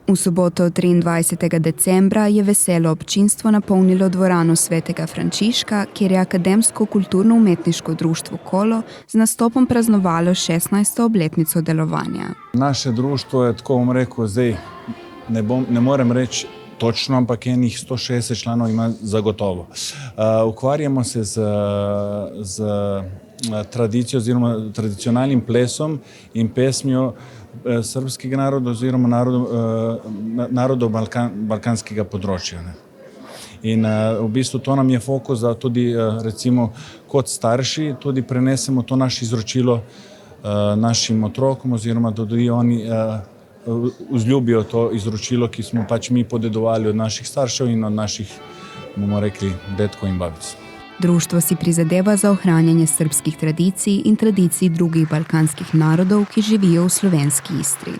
V soboto 23. decembra je veselo občinstvo napolnilo dvorano Svetega Frančiška, kjer je Akademsko kulturno-umetniško društvo Kolo z nastopom praznovalo 16. obletnico delovanja. Naše društvo je, tako bom rekel, zdaj ne morem reči točno, ampak enih 160 članov ima zagotovo. Ukvarjamo se z tradicijo oziroma tradicionalnim plesom in pesmijo srbskega naroda oziroma narodov balkanskega področja. In v bistvu to nam je fokus, da tudi recimo kot starši tudi prenesemo to naše izročilo našim otrokom oziroma da tudi oni vzljubijo to izročilo, ki smo pač mi podedovali od naših staršev in od naših, bomo rekli, dedkov in babic. Društvo si prizadeva za ohranjanje srbskih tradicij in tradicij drugih balkanskih narodov, ki živijo v slovenski Istri.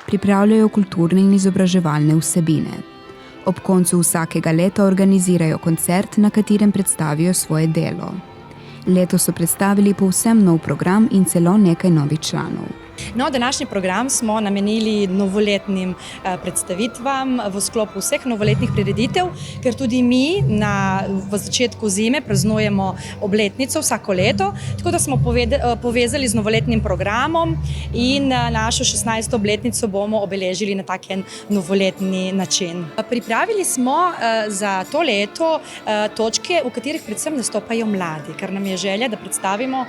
Pripravljajo kulturne in izobraževalne vsebine. Ob koncu vsakega leta organizirajo koncert, na katerem predstavijo svoje delo. Letos so predstavili povsem nov program in celo nekaj novih članov. No, današnji program smo namenili novoletnim predstavitvam v sklopu vseh novoletnih prireditev, ker tudi mi v začetku zime praznujemo obletnico vsako leto, tako da smo povezali z novoletnim programom in našo 16. obletnico bomo obeležili na taken novoletni način. Pripravili smo za to leto točke, v katerih predvsem nastopajo mladi, ker nam je želja, da predstavimo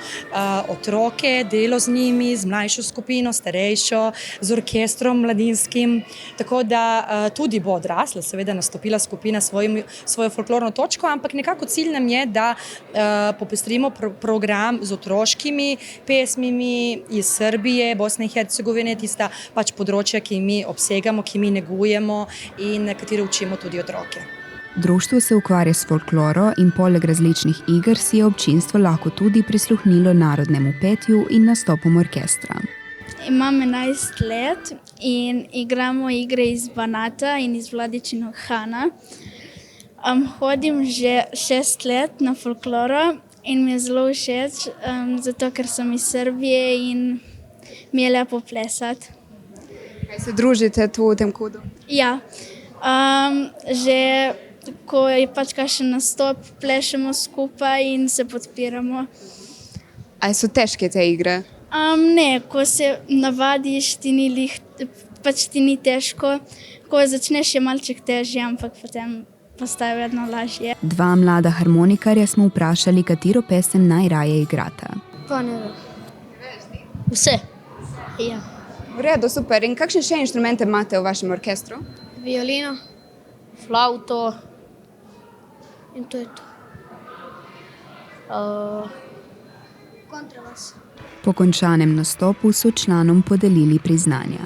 otroke, delo z njimi, z mlajšo skupino, starejšo, z orkestrom mladinskim, tako da tudi bo odrasla, seveda nastopila skupina svojo folklorno točko, ampak nekako cilj nam je, da popestrimo program z otroškimi pesmimi iz Srbije, Bosne in Hercegovine, tista pač področja, ki mi obsegamo, ki mi negujemo in katero učimo tudi otroke. Društvo se ukvarja s folkloro in poleg različnih iger si je občinstvo lahko tudi prisluhnilo narodnemu petju in nastopom orkestra. Imam 11 let in igramo igre iz Banata in iz Vladičinog Hana. Hodim že 6 let na folkloro in mi je zelo všeč, zato ker sem iz Srbije in mi je lepo plesati. Kaj se družite tu v tem kudu? Ja, že ko je pač kakšen nastop, plešemo skupaj in se podpiramo. A so težke te igre? Ne, ko se navadiš, ti ni težko. Ko začneš, je malček težje, ampak potem postaje vedno lažje. Dva mlada harmonikarja smo vprašali, katero pesem najraje igrata. Pa ne vem. Vse. Ja. V redu, super. In kakšne še inštrumente imate v vašem orkestru? Violino, flauto in to je to. Kontrabas. Po končanem nastopu so članom podelili priznanja.